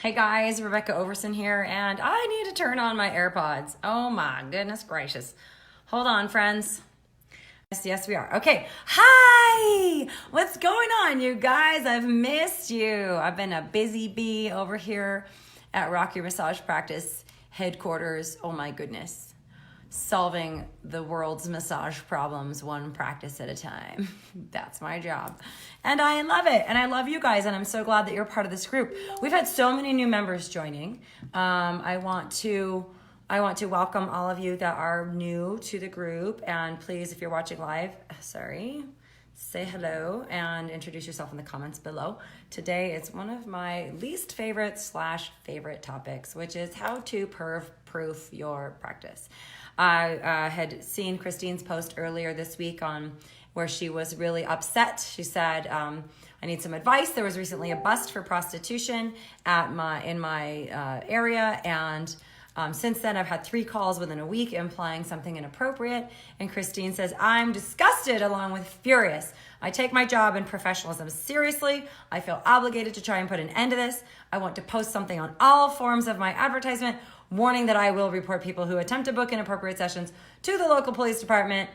Hey guys, Rebecca Overson here, and I need to turn on my AirPods. Oh my goodness gracious. Hold on, friends. Yes, we are. Okay. Hi! What's going on, you guys? I've missed you. I've been a busy bee over here at Rock Your Massage Practice headquarters. Oh my goodness. Solving the world's massage problems one practice at a time. That's my job. And I love it. And I love you guys. And I'm so glad that you're part of this group. We've had so many new members joining. I want to welcome all of you that are new to the group. And please, if you're watching live, say hello and introduce yourself in the comments below. Today is one of my least favorite / favorite topics, which is how to perv-proof your practice. I had seen Christine's post earlier this week on where she was really upset. She said, I need some advice. There was recently a bust for prostitution in my area, and since then I've had 3 calls within a week implying something inappropriate. And Christine says, I'm disgusted along with furious. I take my job and professionalism seriously. I feel obligated to try and put an end to this. I want to post something on all forms of my advertisement, warning that I will report people who attempt to book inappropriate sessions to the local police department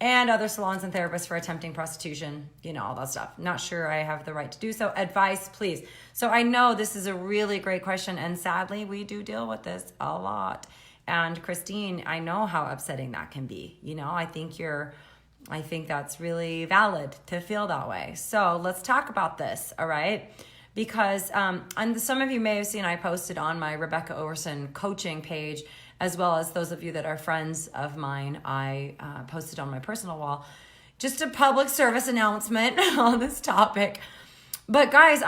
and other salons and therapists for attempting prostitution, all that stuff. Not sure I have the right to do so. Advice, please. So I know this is a really great question, and sadly, we do deal with this a lot. And Christine, I know how upsetting that can be. I think that's really valid to feel that way. So let's talk about this, all right? Because and some of you may have seen I posted on my Rebecca Overson coaching page, as well as those of you that are friends of mine, I posted on my personal wall, just a public service announcement on this topic. But guys,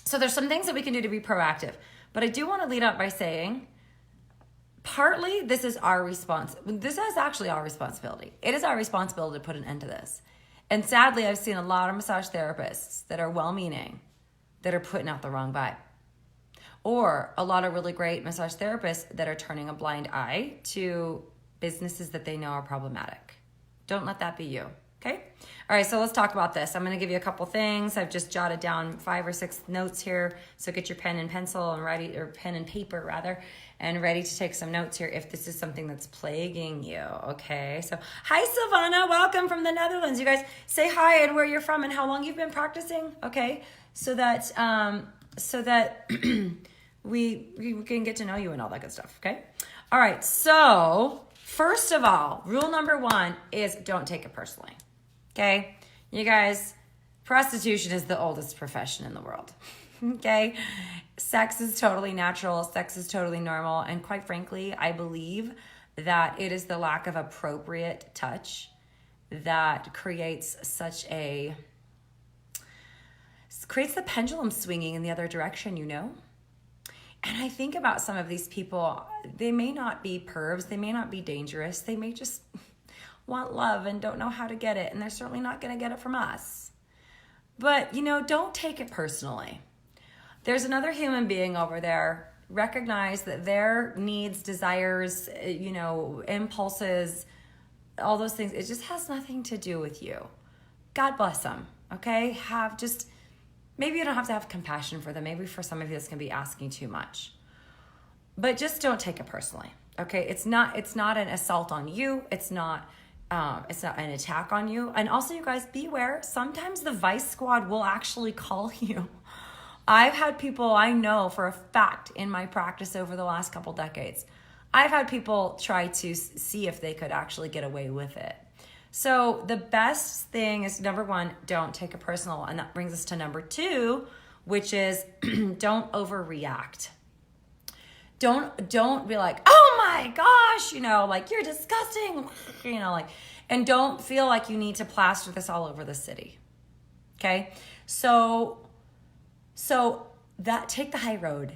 so there's some things that we can do to be proactive, but I do want to lead up by saying, partly this is our response. This is actually our responsibility. It is our responsibility to put an end to this. And sadly, I've seen a lot of massage therapists that are well-meaning that are putting out the wrong vibe. Or a lot of really great massage therapists that are turning a blind eye to businesses that they know are problematic. Don't let that be you, okay? All right, so let's talk about this. I'm gonna give you a couple things. I've just jotted down 5 or 6 notes here. So get your pen and pencil and pen and paper rather, and ready to take some notes here if this is something that's plaguing you, okay? So, hi Silvana, welcome from the Netherlands. You guys say hi and where you're from and how long you've been practicing, okay? So that we can get to know you and all that good stuff, okay? All right, so first of all, rule number 1 is don't take it personally, okay? You guys, prostitution is the oldest profession in the world, okay? Sex is totally natural, sex is totally normal, and quite frankly, I believe that it is the lack of appropriate touch that creates the pendulum swinging in the other direction, And I think about some of these people, they may not be pervs, they may not be dangerous, they may just want love and don't know how to get it, and they're certainly not going to get it from us. But, don't take it personally. There's another human being over there. Recognize that their needs, desires, impulses, all those things, it just has nothing to do with you. God bless them, okay? Maybe you don't have to have compassion for them. Maybe for some of you, this can be asking too much. But just don't take it personally, okay? It's not an assault on you. It's not an attack on you. And also, you guys, beware. Sometimes the Vice Squad will actually call you. I've had people I know for a fact in my practice over the last couple decades. I've had people try to see if they could actually get away with it. So the best thing is, number 1, don't take it personal. And that brings us to number 2, which is don't overreact. Don't be like, oh my gosh, you're disgusting, and don't feel like you need to plaster this all over the city. Okay? So that take the high road,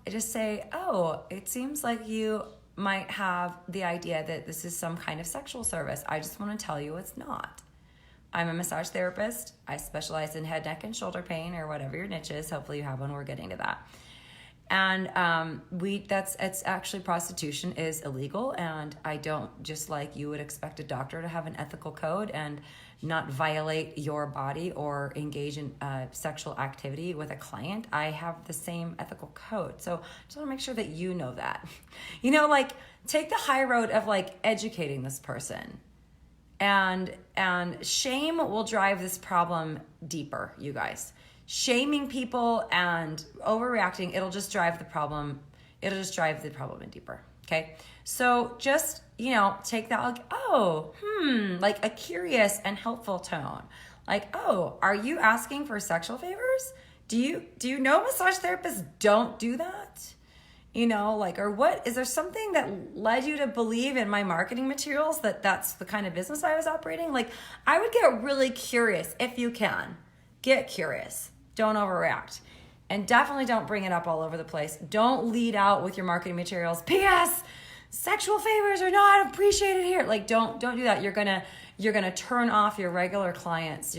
just say, oh, it seems like you might have the idea that this is some kind of sexual service. I just want to tell you it's not. I'm a massage therapist. I specialize in head, neck, and shoulder pain, or whatever your niche is. Hopefully you have one. We're getting to that. And it's actually, prostitution is illegal, and I don't, just like you would expect a doctor to have an ethical code and not violate your body or engage in sexual activity with a client, I have the same ethical code. So just want to make sure that you know that. Like take the high road of like educating this person. And shame will drive this problem deeper, you guys. Shaming people and overreacting, it'll just drive the problem in deeper. Okay. So just, take that like, like a curious and helpful tone. Like, oh, are you asking for sexual favors? Do you know massage therapists don't do that? Or what, is there something that led you to believe in my marketing materials that that's the kind of business I was operating? Like, I would get really curious if you can. Get curious. Don't overreact. And definitely don't bring it up all over the place. Don't lead out with your marketing materials. P.S. Sexual favors are not appreciated here. Like, don't do that. You're gonna turn off your regular clients.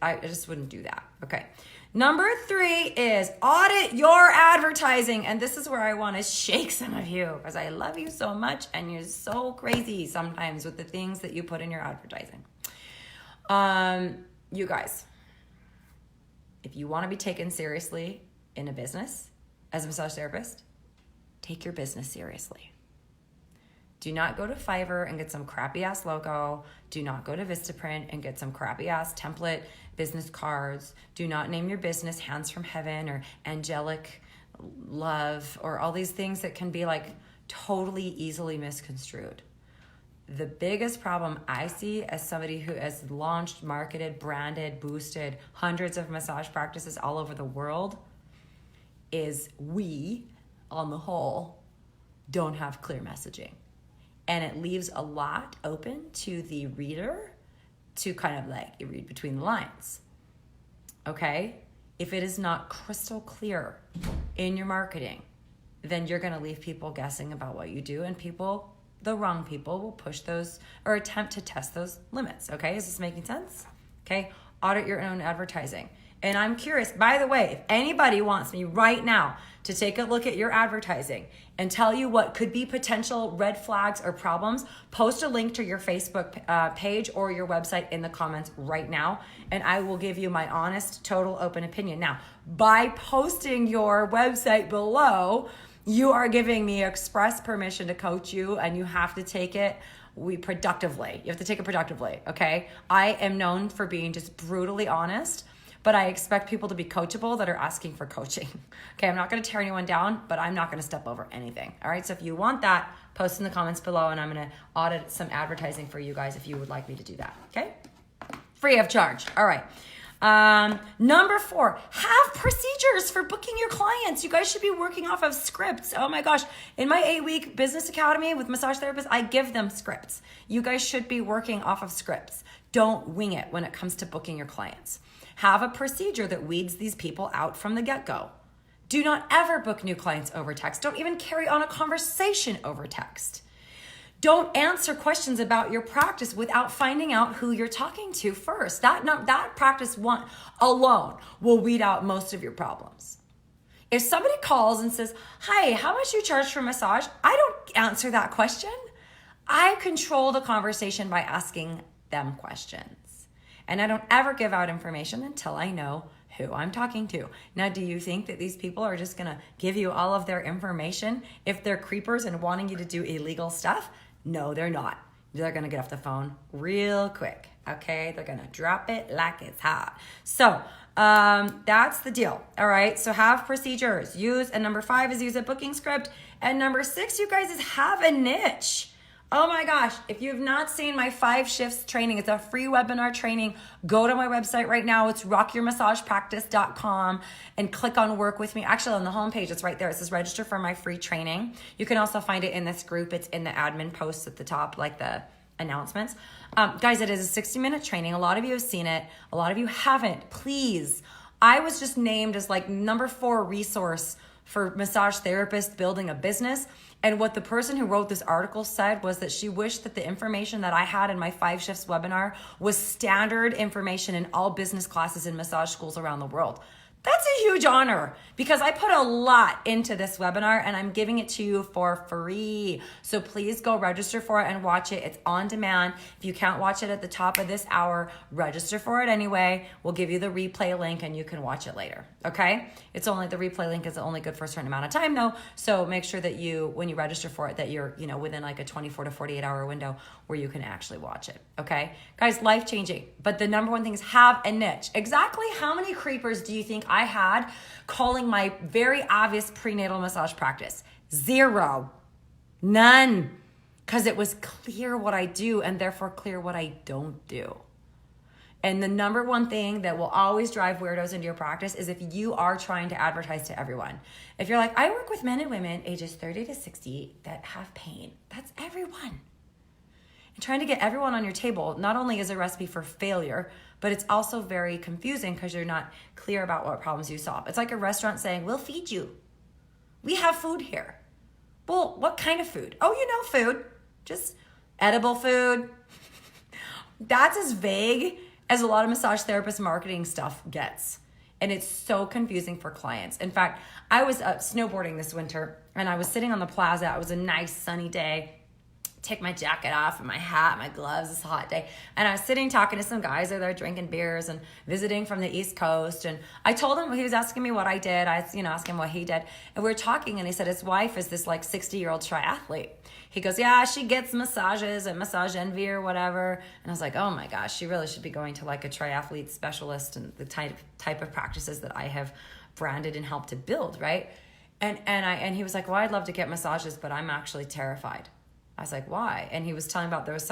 I just wouldn't do that. Okay. Number 3 is audit your advertising. And this is where I want to shake some of you because I love you so much and you're so crazy sometimes with the things that you put in your advertising. You guys, if you want to be taken seriously in a business as a massage therapist, take your business seriously. Do not go to Fiverr and get some crappy ass logo. Do not go to Vistaprint and get some crappy ass template business cards. Do not name your business Hands from Heaven or Angelic Love or all these things that can be like totally easily misconstrued. The biggest problem I see as somebody who has launched, marketed, branded, boosted hundreds of massage practices all over the world is we, on the whole, don't have clear messaging. And it leaves a lot open to the reader to kind of like read between the lines. Okay? If it is not crystal clear in your marketing, then you're going to leave people guessing about what you do, and the wrong people will push those or attempt to test those limits. Okay? Is this making sense? Okay? Audit your own advertising. And I'm curious, by the way, if anybody wants me right now to take a look at your advertising and tell you what could be potential red flags or problems, post a link to your Facebook page or your website in the comments right now, and I will give you my honest, total, open opinion. Now, by posting your website below, you are giving me express permission to coach you, and you have to take it productively. You have to take it productively, okay? I am known for being just brutally honest, but I expect people to be coachable that are asking for coaching. Okay, I'm not going to tear anyone down, but I'm not going to step over anything. All right, so if you want that, post in the comments below, and I'm going to audit some advertising for you guys if you would like me to do that. Okay, free of charge. All right. Number 4, have procedures for booking your clients. You guys should be working off of scripts. Oh my gosh. In my 8-week business academy with massage therapists, I give them scripts. You guys should be working off of scripts. Don't wing it when it comes to booking your clients. Have a procedure that weeds these people out from the get-go. Do not ever book new clients over text. Don't even carry on a conversation over text. Don't answer questions about your practice without finding out who you're talking to first. That practice alone will weed out most of your problems. If somebody calls and says, "Hi, how much do you charge for massage?" I don't answer that question. I control the conversation by asking them questions. And I don't ever give out information until I know who I'm talking to. Now, do you think that these people are just gonna give you all of their information if they're creepers and wanting you to do illegal stuff? No, they're not. They're gonna get off the phone real quick, okay? They're gonna drop it like it's hot. So that's the deal, all right? So have procedures, and number 5 is use a booking script. And number 6, you guys, is have a niche. Oh my gosh, if you have not seen my 5 shifts training, it's a free webinar training. Go to my website right now. It's rockyourmassagepractice.com and click on work with me. Actually, on the homepage, it's right there. It says register for my free training. You can also find it in this group. It's in the admin posts at the top, like the announcements. Guys, it is a 60-minute training. A lot of you have seen it. A lot of you haven't. Please. I was just named as like number 4 resource for massage therapists building a business. And what the person who wrote this article said was that she wished that the information that I had in my 5 shifts webinar was standard information in all business classes in massage schools around the world. That's a huge honor because I put a lot into this webinar and I'm giving it to you for free. So please go register for it and watch it. It's on demand. If you can't watch it at the top of this hour, register for it anyway. We'll give you the replay link and you can watch it later. Okay? It's only, the replay link is only good for a certain amount of time though. So make sure that you, when you register for it, that you're, within like a 24 to 48 hour window where you can actually watch it. Okay? Guys, life changing. But the number one thing is have a niche. Exactly how many creepers do you think I had calling my very obvious prenatal massage practice? 0. None. Because it was clear what I do and therefore clear what I don't do. And the number one thing that will always drive weirdos into your practice is if you are trying to advertise to everyone. If you're like, I work with men and women ages 30 to 60 that have pain. That's everyone. And trying to get everyone on your table not only is a recipe for failure, but it's also very confusing because you're not clear about what problems you solve. It's like a restaurant saying, we'll feed you. We have food here. Well, what kind of food? Oh, food. Just edible food. That's as vague as a lot of massage therapist marketing stuff gets. And it's so confusing for clients. In fact, I was snowboarding this winter and I was sitting on the plaza. It was a nice sunny day. Take my jacket off and my hat, my gloves, it's a hot day. And I was sitting talking to some guys that are drinking beers and visiting from the East Coast. And I told him, he was asking me what I did. I asked him what he did. And we were talking and he said his wife is this like 60-year-old triathlete. He goes, yeah, she gets massages at Massage Envy or whatever. And I was like, oh my gosh, she really should be going to like a triathlete specialist and the type of practices that I have branded and helped to build, right? And he was like, well, I'd love to get massages, but I'm actually terrified. I was like, why? And he was telling about there was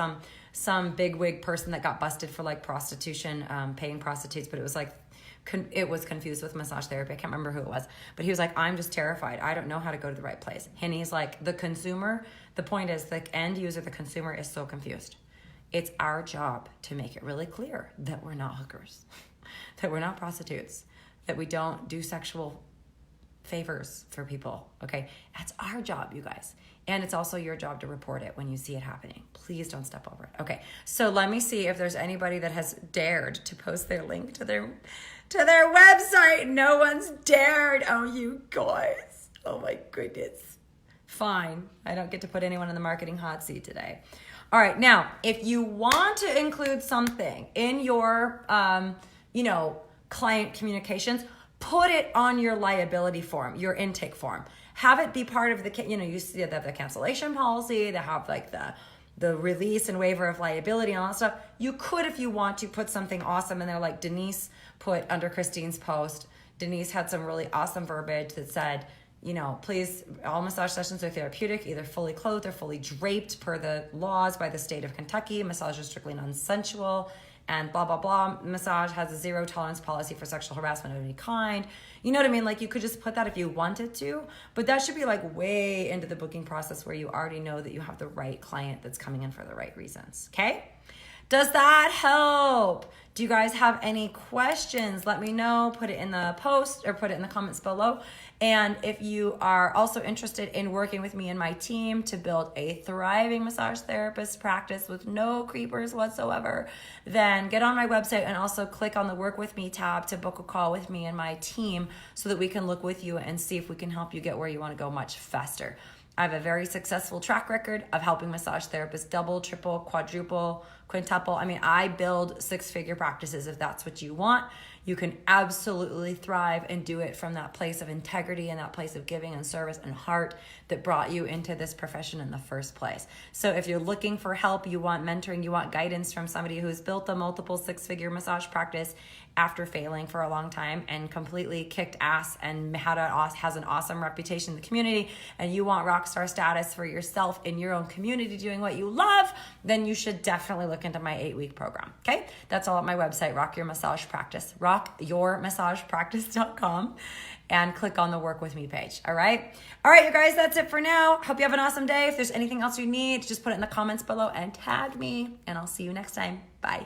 some bigwig person that got busted for like prostitution, paying prostitutes, but it was like, it was confused with massage therapy. I can't remember who it was, but he was like, I'm just terrified. I don't know how to go to the right place. And he's like, the consumer, the point is the end user, the consumer is so confused. It's our job to make it really clear that we're not hookers, that we're not prostitutes, that we don't do sexual favors for people. Okay. That's our job, you guys. And it's also your job to report it when you see it happening. Please don't step over it. Okay, so let me see if there's anybody that has dared to post their link to their website. No one's dared. Oh, you guys. Oh my goodness. Fine. I don't get to put anyone in the marketing hot seat today. All right, now, if you want to include something in your, client communications, put it on your liability form, your intake form. Have it be part of the, you see that the cancellation policy, they have like the release and waiver of liability and all that stuff. You could, if you want to, put something awesome in there like Denise put under Christine's post. Denise had some really awesome verbiage that said, please, all massage sessions are therapeutic, either fully clothed or fully draped per the laws by the state of Kentucky. Massage is strictly non-sensual. And blah, blah, blah. Massage has a 0 tolerance policy for sexual harassment of any kind. You know what I mean? Like you could just put that if you wanted to, but that should be like way into the booking process where you already know that you have the right client that's coming in for the right reasons. Okay? Does that help? Do you guys have any questions? Let me know. Put it in the post or put it in the comments below. And if you are also interested in working with me and my team to build a thriving massage therapist practice with no creepers whatsoever, then get on my website and also click on the Work With Me tab to book a call with me and my team so that we can look with you and see if we can help you get where you want to go much faster. I have a very successful track record of helping massage therapists double, triple, quadruple, quintuple. I build 6-figure practices if that's what you want. You can absolutely thrive and do it from that place of integrity and that place of giving and service and heart that brought you into this profession in the first place. So if you're looking for help, you want mentoring, you want guidance from somebody who's built a multiple 6-figure massage practice after failing for a long time and completely kicked ass and has an awesome reputation in the community, and you want rock star status for yourself in your own community doing what you love, then you should definitely look into my 8-week program. Okay? That's all at my website, Rock Your Massage Practice, rockyourmassagepractice.com, and click on the Work With Me page. All right? All right, you guys, that's it for now. Hope you have an awesome day. If there's anything else you need, just put it in the comments below and tag me, and I'll see you next time. Bye.